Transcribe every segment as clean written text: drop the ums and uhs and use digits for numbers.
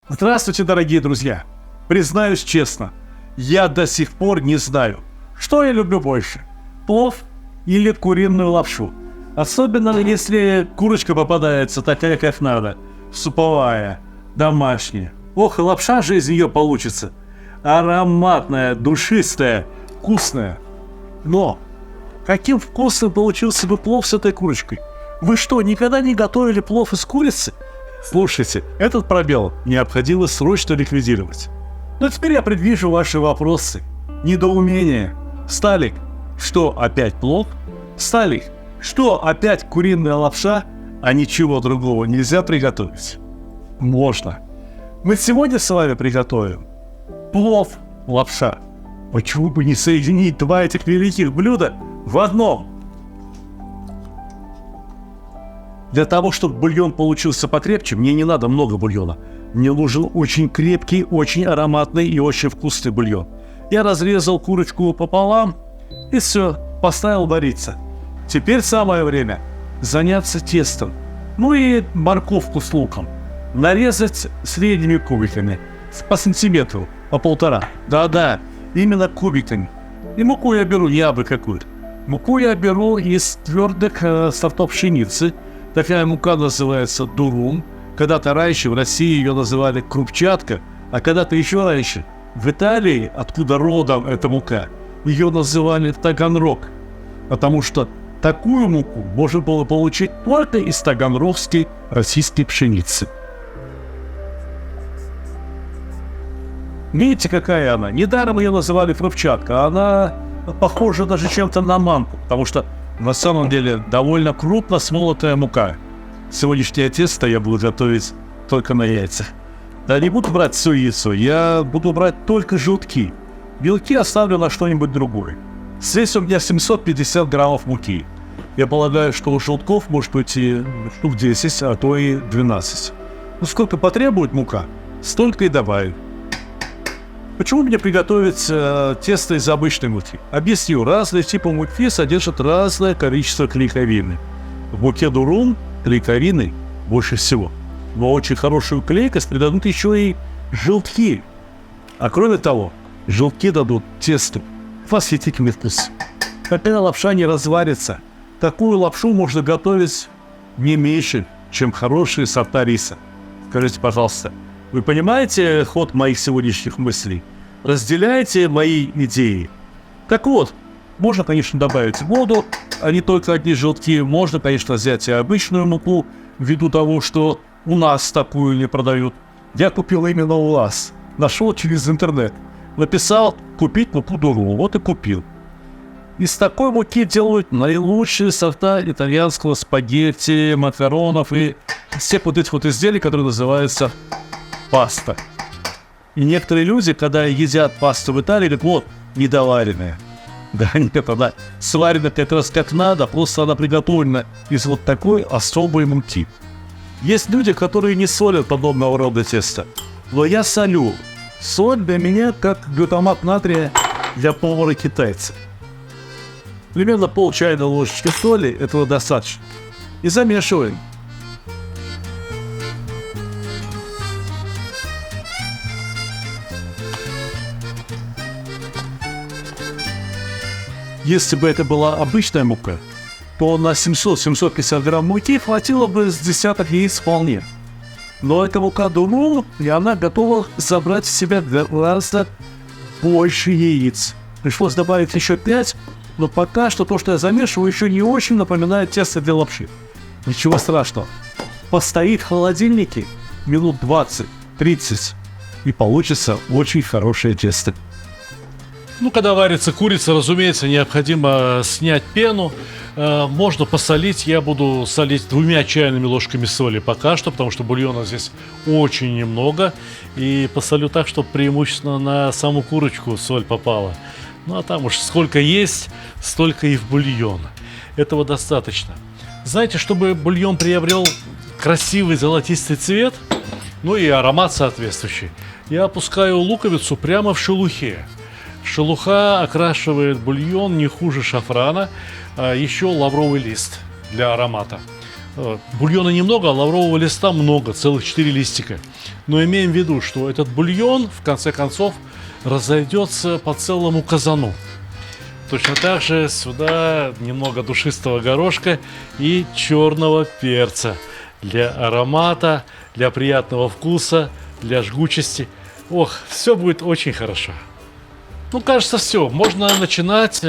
Здравствуйте, дорогие друзья! Признаюсь честно, я до сих пор не знаю, что я люблю больше – плов или куриную лапшу. Особенно если курочка попадается такая, как надо, суповая, домашняя. Ох, и лапша же из нее получится. Ароматная, душистая, вкусная. Но каким вкусным получился бы плов с этой курочкой? Вы что, никогда не готовили плов из курицы? Слушайте, этот пробел необходимо срочно ликвидировать. Но теперь я предвижу ваши вопросы. Недоумение. Сталик, что опять плов? Сталик, что опять куриная лапша? А ничего другого нельзя приготовить? Можно. Мы сегодня с вами приготовим плов, лапша. Почему бы не соединить два этих великих блюда в одном? Для того, чтобы бульон получился покрепче, мне не надо много бульона. Мне нужен очень крепкий, очень ароматный и очень вкусный бульон. Я разрезал курочку пополам и все, поставил вариться. Теперь самое время заняться тестом. Ну и морковку с луком нарезать средними кубиками, по сантиметру, по 1,5. Да-да, именно кубиками. И муку я беру, не абы какую. Муку я беру из твердых сортов пшеницы. Такая мука называется дурум. Когда-то раньше в России ее называли крупчатка, а когда-то еще раньше в Италии, откуда родом эта мука, ее называли таганрог, потому что такую муку можно было получить только из таганрогской российской пшеницы. Видите, какая она? Недаром ее называли крупчатка, она похожа даже чем-то на манку, потому что на самом деле довольно крупно смолотая мука. Сегодняшнее тесто я буду готовить только на яйцах. Да не буду брать все яйцо, я буду брать только желтки. Белки оставлю на что-нибудь другое. Здесь у меня 750 граммов муки. Я полагаю, что у желтков может быть и штук 10, а то и 12. Ну сколько потребует мука, столько и добавим. Почему мне приготовить тесто из обычной муки? Объясню, разные типы муки содержат разное количество клейковины. В муке дурум клейковины больше всего. Но очень хорошую клейкость придадут еще и желтки. А кроме того, желтки дадут тесту восхитительный вкус. Когда лапша не разварится, такую лапшу можно готовить не меньше, чем хорошие сорта риса. Скажите, пожалуйста, вы понимаете ход моих сегодняшних мыслей? Разделяете мои идеи? Так вот, можно, конечно, добавить воду, а не только одни желтки. Можно, конечно, взять и обычную муку, ввиду того, что у нас такую не продают. Я купил именно у вас. Нашел через интернет. Написал «купить муку дурум». Вот и купил. Из такой муки делают наилучшие сорта итальянского спагетти, макаронов и всех вот этих вот изделий, которые называются паста. И некоторые люди, когда едят пасту в Италии, говорят, вот, недоваренная. Да нет, она сварена как раз как надо, просто она приготовлена из вот такой особой муки. Есть люди, которые не солят подобного рода теста, но я солю. Соль для меня как глютамат натрия для повара-китайца. Примерно пол чайной ложечки соли, этого достаточно. И замешиваем. Если бы это была обычная мука, то на 700-750 грамм муки хватило бы с десяток яиц вполне. Но эта мука дурум, и она готова забрать в себя гораздо больше яиц. Пришлось добавить еще 5, но пока что то, что я замешиваю, еще не очень напоминает тесто для лапши. Ничего страшного. Постоит в холодильнике минут 20-30, и получится очень хорошее тесто. Ну, когда варится курица, разумеется, необходимо снять пену. Можно посолить. Я буду солить 2 чайными ложками соли пока что, потому что бульона здесь очень немного. И посолю так, чтобы преимущественно на саму курочку соль попала. Ну, а там уж сколько есть, столько и в бульон. Этого достаточно. Знаете, чтобы бульон приобрел красивый золотистый цвет, ну и аромат соответствующий, я опускаю луковицу прямо в шелухе. Шелуха окрашивает бульон не хуже шафрана, а еще лавровый лист для аромата. Бульона немного, а лаврового листа много, целых 4 листика. Но имеем в виду, что этот бульон, в конце концов, разойдется по целому казану. Точно так же сюда немного душистого горошка и черного перца. Для аромата, для приятного вкуса, для жгучести. Ох, все будет очень хорошо. Ну, кажется, все. Можно начинать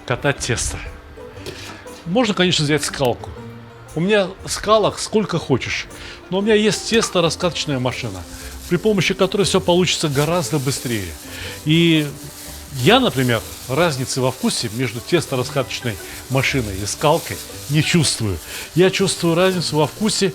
катать тесто. Можно, конечно, взять скалку. У меня скалок сколько хочешь. Но у меня есть тесто-раскаточная машина, при помощи которой все получится гораздо быстрее. И я, например, разницы во вкусе между тесто-раскаточной машиной и скалкой не чувствую. Я чувствую разницу во вкусе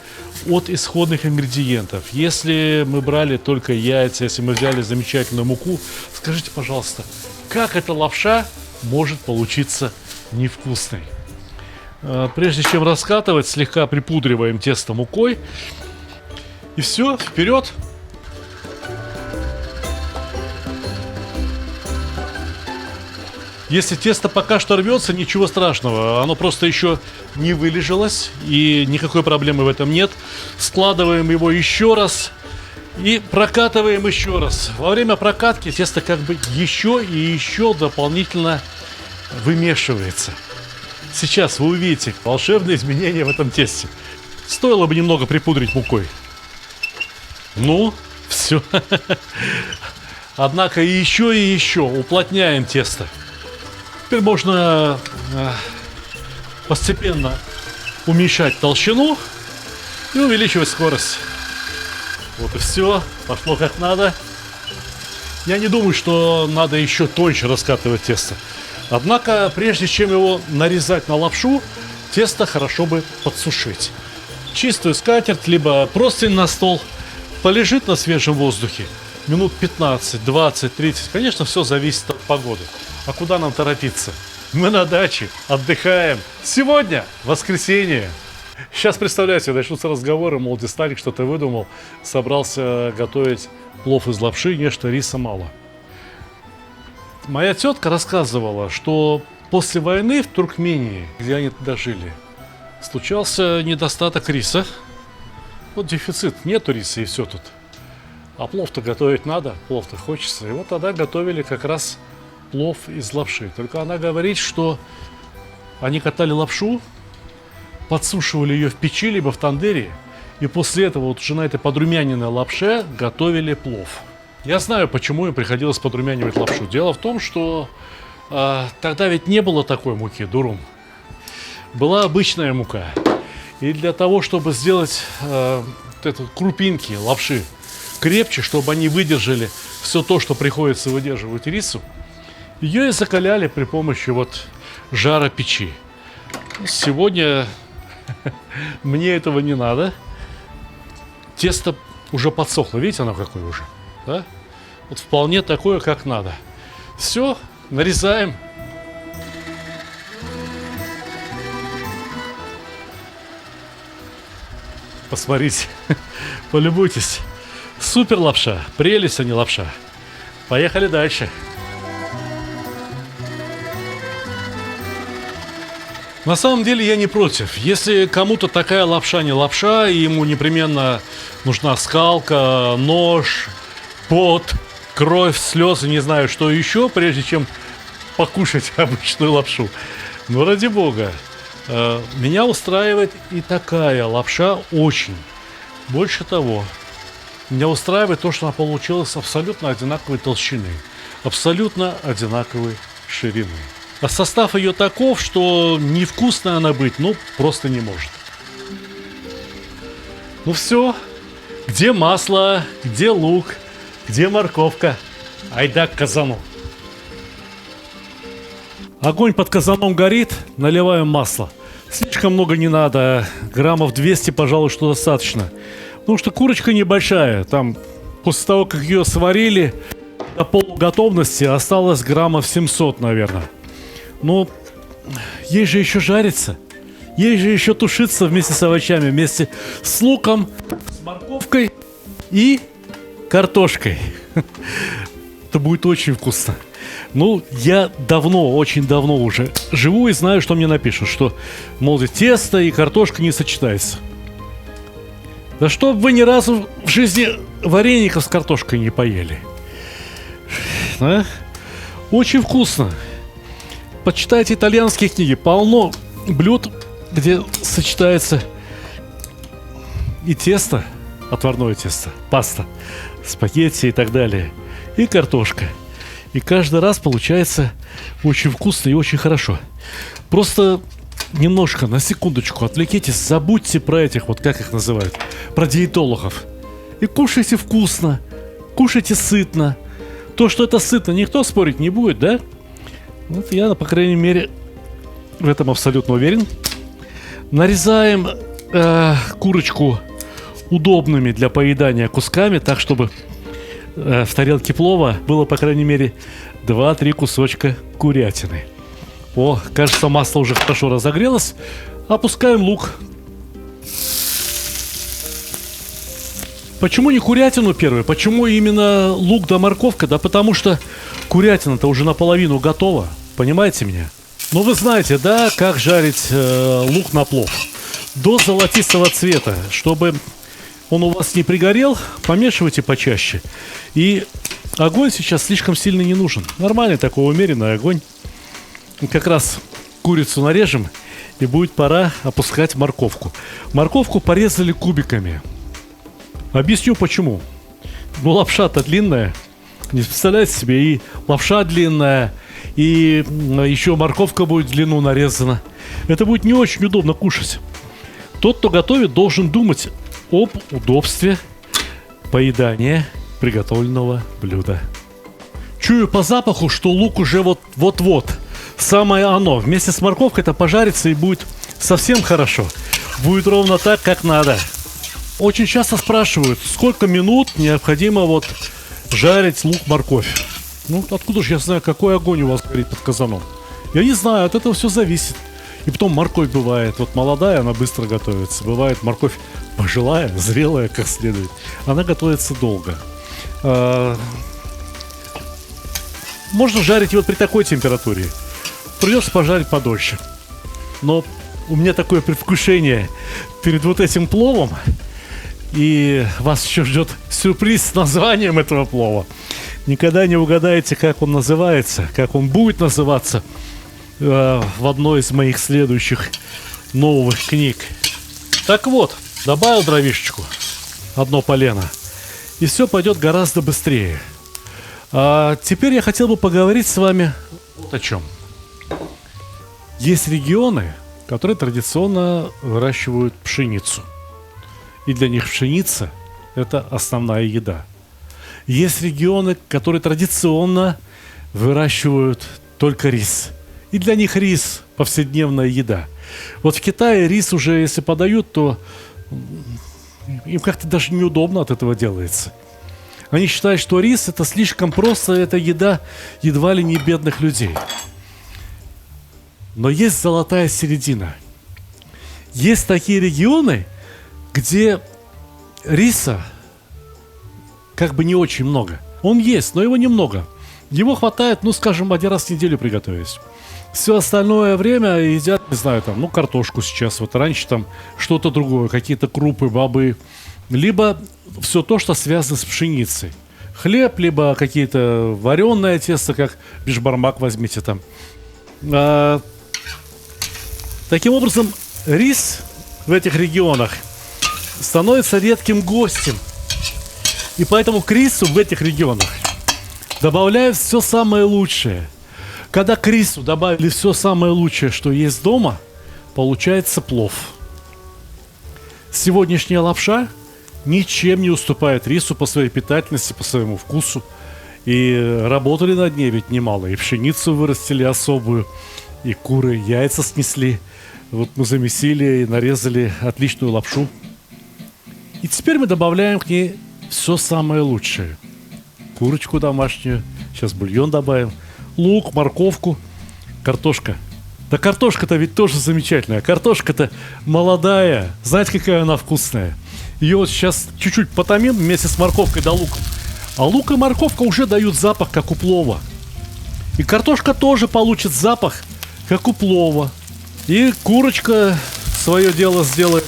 от исходных ингредиентов. Если мы брали только яйца, если мы взяли замечательную муку, скажите, пожалуйста, как эта лапша может получиться невкусной? Прежде чем раскатывать, слегка припудриваем тесто мукой. И все, вперед! Если тесто пока что рвется, ничего страшного. Оно просто еще не вылежалось, и никакой проблемы в этом нет. Складываем его еще раз и прокатываем еще раз. Во время прокатки тесто как бы еще и еще дополнительно вымешивается. Сейчас вы увидите волшебные изменения в этом тесте. Стоило бы немного припудрить мукой. Ну, все. Однако и еще уплотняем тесто. Теперь можно постепенно уменьшать толщину и увеличивать скорость. Вот и все. Пошло как надо. Я не думаю, что надо еще тоньше раскатывать тесто. Однако, прежде чем его нарезать на лапшу, тесто хорошо бы подсушить. Чистую скатерть, либо простынь на стол, полежит на свежем воздухе минут 15, 20, 30. Конечно, все зависит от погоды. А куда нам торопиться? Мы на даче, отдыхаем. Сегодня воскресенье. Сейчас, представляете, начнутся разговоры, мол, Дисталик что-то выдумал, собрался готовить плов из лапши, нечто риса мало. Моя тетка рассказывала, что после войны в Туркмении, где они тогда жили, случался недостаток риса. Вот дефицит, нету риса и все тут. А плов-то готовить надо, плов-то хочется. И вот тогда готовили как раз плов из лапши. Только она говорит, что они катали лапшу, подсушивали ее в печи, либо в тандыре, и после этого вот уже на этой подрумяненной лапше готовили плов. Я знаю, почему им приходилось подрумянивать лапшу. Дело в том, что тогда ведь не было такой муки, дурум. Была обычная мука. И для того, чтобы сделать крупинки лапши крепче, чтобы они выдержали все то, что приходится выдерживать рису, ее и закаляли при помощи вот жара печи. Сегодня мне этого не надо. Тесто уже подсохло. Видите, оно какое уже? Да? Вот вполне такое, как надо. Все, нарезаем. Посмотрите, полюбуйтесь. Супер лапша, прелесть, а не лапша. Поехали дальше. На самом деле я не против. Если кому-то такая лапша не лапша, и ему непременно нужна скалка, нож, пот, кровь, слезы, не знаю что еще, прежде чем покушать обычную лапшу. Но ради бога, меня устраивает и такая лапша очень. Больше того, меня устраивает то, что она получилась абсолютно одинаковой толщины, абсолютно одинаковой ширины. А состав ее таков, что невкусная она быть, ну, просто не может. Ну все, где масло, где лук, где морковка? Айда к казану. Огонь под казаном горит, наливаем масло. Слишком много не надо, граммов 200, пожалуй, что достаточно. Потому что курочка небольшая, там после того, как ее сварили, до полуготовности осталось граммов 700, наверное. Но ей же еще жарится, ей же еще тушится вместе с овощами, вместе с луком, с морковкой и картошкой. Это будет очень вкусно. Ну, я давно, очень давно уже живу и знаю, что мне напишут, что, мол, тесто и картошка не сочетаются. Да чтоб вы ни разу в жизни вареников с картошкой не поели. А? Очень вкусно. Почитайте итальянские книги. Полно блюд, где сочетается и тесто, отварное тесто, паста, спагетти и так далее, и картошка. И каждый раз получается очень вкусно и очень хорошо. Просто немножко, на секундочку отвлекитесь, забудьте про этих, вот как их называют, про диетологов. И кушайте вкусно, кушайте сытно. То, что это сытно, никто спорить не будет, да? Вот я, по крайней мере, в этом абсолютно уверен. Нарезаем курочку удобными для поедания кусками, так, чтобы в тарелке плова было, по крайней мере, 2-3 кусочка курятины. О, кажется, масло уже хорошо разогрелось. Опускаем лук. Почему не курятину первой? Почему именно лук да морковка? Да потому что курятина-то уже наполовину готова. Понимаете меня? Ну вы знаете, да, как жарить лук на плов? До золотистого цвета, чтобы он у вас не пригорел, помешивайте почаще. И огонь сейчас слишком сильно не нужен. Нормальный такой умеренный огонь. Как раз курицу нарежем, и будет пора опускать морковку. Морковку порезали кубиками. Объясню почему. Ну, лапша-то длинная. Не представляете себе, и лапша длинная, и еще морковка будет в длину нарезана. Это будет не очень удобно кушать. Тот, кто готовит, должен думать об удобстве поедания приготовленного блюда. Чую по запаху, что лук уже вот-вот. Самое оно. Вместе с морковкой это пожарится и будет совсем хорошо. Будет ровно так, как надо. Очень часто спрашивают, сколько минут необходимо вот жарить лук-морковь. Ну, откуда же я знаю, какой огонь у вас горит под казаном? Я не знаю, от этого все зависит. И потом морковь бывает, вот молодая, она быстро готовится. Бывает морковь пожилая, зрелая как следует. Она готовится долго. Можно жарить вот при такой температуре. Придется пожарить подольше. Но у меня такое предвкушение перед вот этим пловом. И вас еще ждет сюрприз с названием этого плова. Никогда не угадаете, как он называется, как он будет называться в одной из моих следующих новых книг. Так вот, добавил дровишечку, одно полено, и все пойдет гораздо быстрее. А теперь я хотел бы поговорить с вами вот о чем. Есть регионы, которые традиционно выращивают пшеницу. И для них пшеница – это основная еда. Есть регионы, которые традиционно выращивают только рис. И для них рис – повседневная еда. Вот в Китае рис уже, если подают, то им как-то даже неудобно от этого делается. Они считают, что рис – это слишком просто, это еда едва ли не бедных людей. Но есть золотая середина. Есть такие регионы, где риса как бы не очень много. Он есть, но его немного. Его хватает, ну, скажем, один раз в неделю приготовить. Все остальное время едят, не знаю, там, ну, картошку сейчас. Вот раньше там что-то другое, какие-то крупы, бобы. Либо все то, что связано с пшеницей. Хлеб, либо какие-то вареное тесто, как бишбармак возьмите там. Таким образом, рис в этих регионах становится редким гостем. И поэтому к рису в этих регионах добавляют все самое лучшее. Когда к рису добавили все самое лучшее, что есть дома, получается плов. Сегодняшняя лапша ничем не уступает рису по своей питательности, по своему вкусу. И работали над ней ведь немало. И пшеницу вырастили особую, и куры яйца снесли. Вот мы замесили и нарезали отличную лапшу. И теперь мы добавляем к ней все самое лучшее. Курочку домашнюю, сейчас бульон добавим, лук, морковку, картошка. Да картошка-то ведь тоже замечательная. Картошка-то молодая, знаете, какая она вкусная. Ее вот сейчас чуть-чуть потомим вместе с морковкой да луком. А лук и морковка уже дают запах, как у плова. И картошка тоже получит запах, как у плова. И курочка свое дело сделает.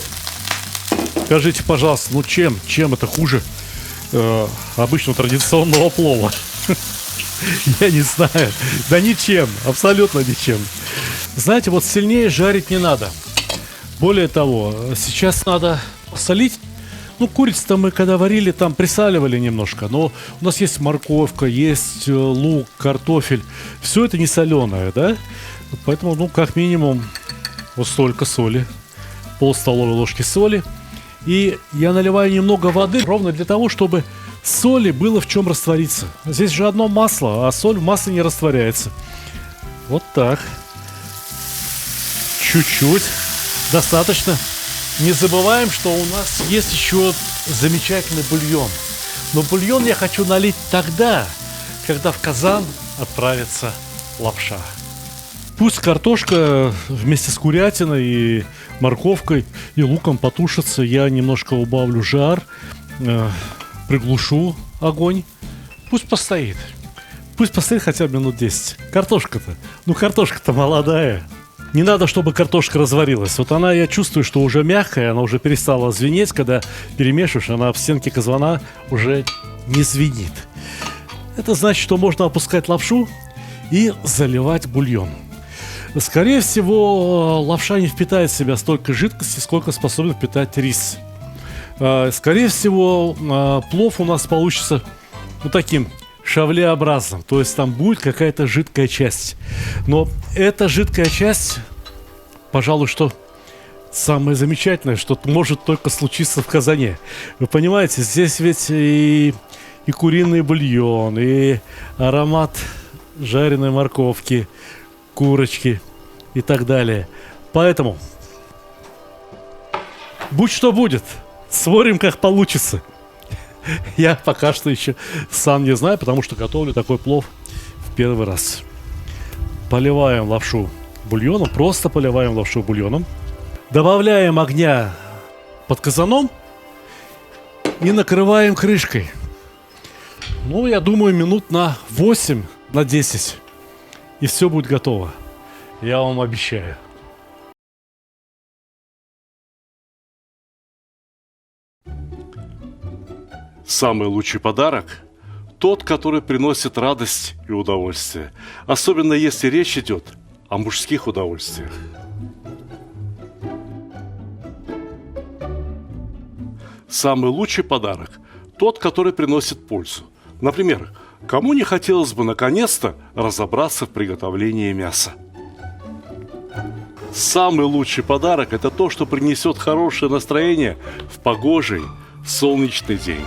Скажите, пожалуйста, ну чем это хуже обычного традиционного плова? Я не знаю. Да ничем, абсолютно ничем. Знаете, вот сильнее жарить не надо. Более того, сейчас надо посолить. Ну, курицу-то мы когда варили, там присаливали немножко. Но у нас есть морковка, есть лук, картофель. Все это не соленое, да? Поэтому, ну, как минимум, вот столько соли. Пол-столовой ложки соли. И я наливаю немного воды, ровно для того, чтобы соли было в чем раствориться. Здесь же одно масло, а соль в масле не растворяется. Вот так. Чуть-чуть. Достаточно. Не забываем, что у нас есть еще замечательный бульон. Но бульон я хочу налить тогда, когда в казан отправится лапша. Пусть картошка вместе с курятиной и морковкой и луком потушится. Я немножко убавлю жар, приглушу огонь. Пусть постоит. Пусть постоит хотя бы минут 10. Картошка-то молодая. Не надо, чтобы картошка разварилась. Вот она, я чувствую, что уже мягкая, она уже перестала звенеть, когда перемешиваешь, она в стенке казана уже не звенит. Это значит, что можно опускать лапшу и заливать бульон. Скорее всего, лапша не впитает в себя столько жидкости, сколько способен впитать рис. Скорее всего, плов у нас получится вот таким шавлеобразным, то есть там будет какая-то жидкая часть. Но эта жидкая часть, пожалуй, что самое замечательное, что может только случиться в казане. Вы понимаете, здесь ведь и куриный бульон, и аромат жареной морковки, курочки и так далее. Поэтому будь что будет, смотрим, как получится. Я пока что еще сам не знаю, потому что готовлю такой плов в первый раз. Поливаем лапшу бульоном, просто поливаем лапшу бульоном. Добавляем огня под казаном и накрываем крышкой. Ну, я думаю, минут на 8, на 10. И все будет готово. Я вам обещаю. Самый лучший подарок – тот, который приносит радость и удовольствие, особенно если речь идет о мужских удовольствиях. Самый лучший подарок – тот, который приносит пользу. Например, кому не хотелось бы наконец-то разобраться в приготовлении мяса? Самый лучший подарок – это то, что принесет хорошее настроение в погожий, солнечный день.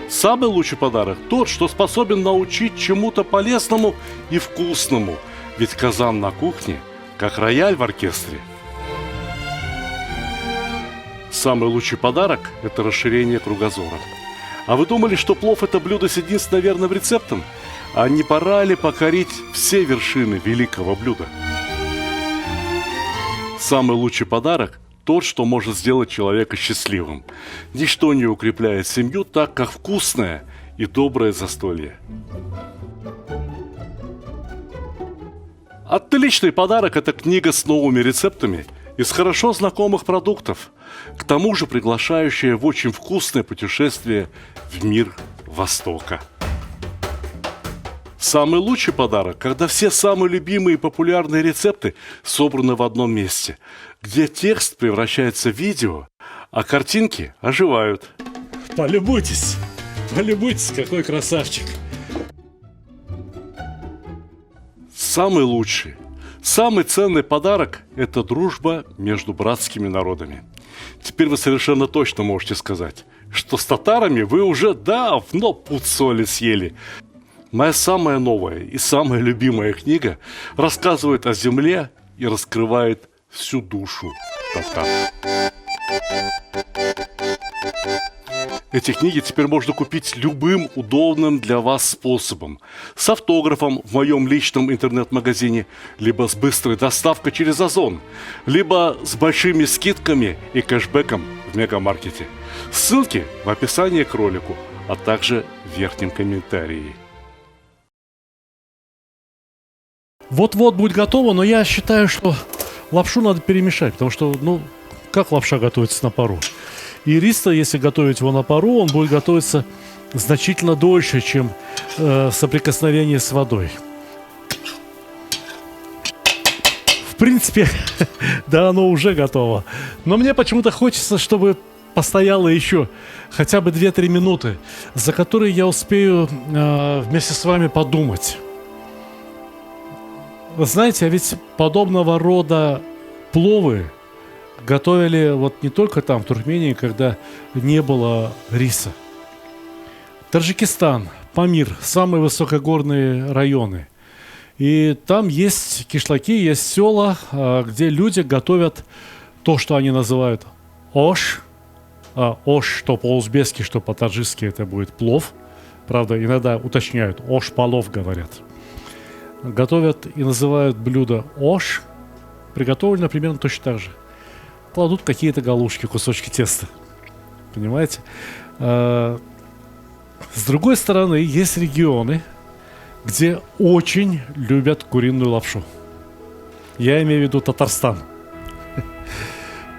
Самый лучший подарок – тот, что способен научить чему-то полезному и вкусному, ведь казан на кухне, как рояль в оркестре. Самый лучший подарок – это расширение кругозора. А вы думали, что плов – это блюдо с единственно верным рецептом? А не пора ли покорить все вершины великого блюда? Самый лучший подарок – тот, что может сделать человека счастливым. Ничто не укрепляет семью так, как вкусное и доброе застолье. Отличный подарок – это книга с новыми рецептами из хорошо знакомых продуктов, к тому же приглашающая в очень вкусное путешествие в мир Востока. Самый лучший подарок, когда все самые любимые и популярные рецепты собраны в одном месте, где текст превращается в видео, а картинки оживают. Полюбуйтесь, какой красавчик. Самый лучший, самый ценный подарок – это дружба между братскими народами. Теперь вы совершенно точно можете сказать, что с татарами вы уже давно пуд соли съели. Моя самая новая и самая любимая книга рассказывает о земле и раскрывает всю душу татар. Эти книги теперь можно купить любым удобным для вас способом. С автографом в моем личном интернет-магазине, либо с быстрой доставкой через Озон, либо с большими скидками и кэшбэком в мегамаркете. Ссылки в описании к ролику. а также в верхнем комментарии. Вот-вот будет готово, но я считаю, что лапшу надо перемешать, потому что, ну, как лапша готовится на пару? И рис-то, если готовить его на пару, он будет готовиться значительно дольше, чем соприкосновение с водой. В принципе, да, оно уже готово. Но мне почему-то хочется, чтобы постояло еще хотя бы 2-3 минуты, за которые я успею вместе с вами подумать. Вы знаете, а ведь подобного рода пловы готовили вот не только там, в Туркмении, когда не было риса. Таджикистан, Памир, самые высокогорные районы. И там есть кишлаки, есть села, где люди готовят то, что они называют ош. Ош, что по-узбекски, что по-таджикски, это будет плов. Правда, иногда уточняют, ош-полов говорят. Готовят и называют блюдо ош. Приготовлено примерно точно так же. Кладут какие-то галушки, кусочки теста. Понимаете? С другой стороны, есть регионы, где очень любят куриную лапшу. Я имею в виду Татарстан.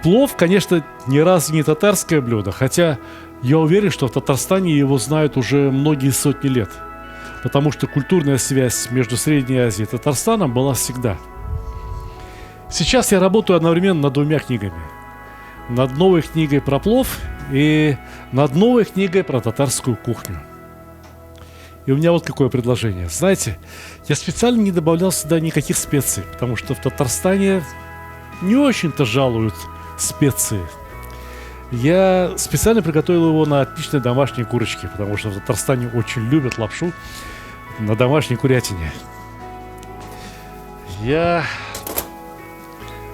Плов, конечно, ни разу не татарское блюдо, хотя я уверен, что в Татарстане его знают уже многие сотни лет, потому что культурная связь между Средней Азией и Татарстаном была всегда. Сейчас я работаю одновременно над 2 книгами. Над новой книгой про плов и над новой книгой про татарскую кухню. И у меня вот какое предложение. Знаете, я специально не добавлял сюда никаких специй, потому что в Татарстане не очень-то жалуют специи. Я специально приготовил его на отличной домашней курочке, потому что в Татарстане очень любят лапшу на домашней курятине. Я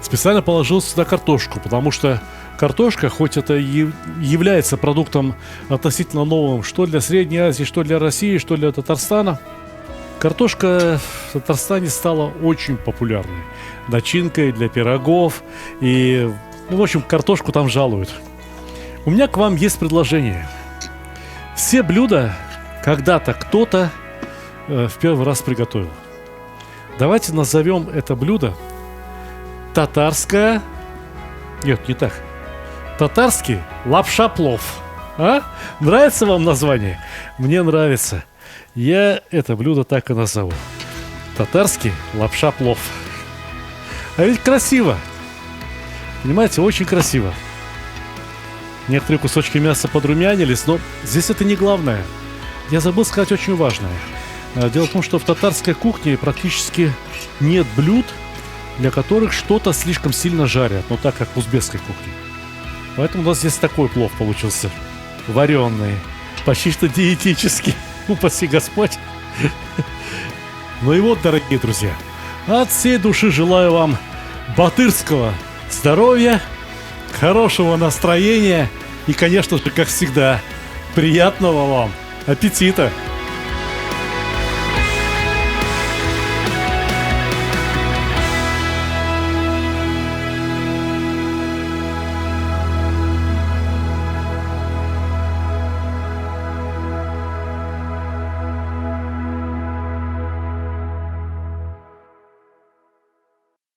специально положил сюда картошку, потому что картошка, хоть это и является продуктом относительно новым, что для Средней Азии, что для России, что для Татарстана, картошка в Татарстане стала очень популярной. Начинкой для пирогов и, ну, в общем, картошку там жалуют. У меня к вам есть предложение. Все блюда когда-то кто-то в первый раз приготовил. Давайте назовем это блюдо татарское... Нет, не так. Татарский лапша-плов. А? Нравится вам название? Мне нравится. Я это блюдо так и назову. Татарский лапша-плов. А ведь красиво. Понимаете, очень красиво. Некоторые кусочки мяса подрумянились, но здесь это не главное. Я забыл сказать очень важное. Дело в том, что в татарской кухне практически нет блюд, для которых что-то слишком сильно жарят, но так как в узбекской кухне. Поэтому у нас здесь такой плов получился. Вареный. Почти что диетический. Упаси Господь. Ну и вот, дорогие друзья, от всей души желаю вам батырского здоровья, хорошего настроения и, конечно же, как всегда, приятного вам аппетита.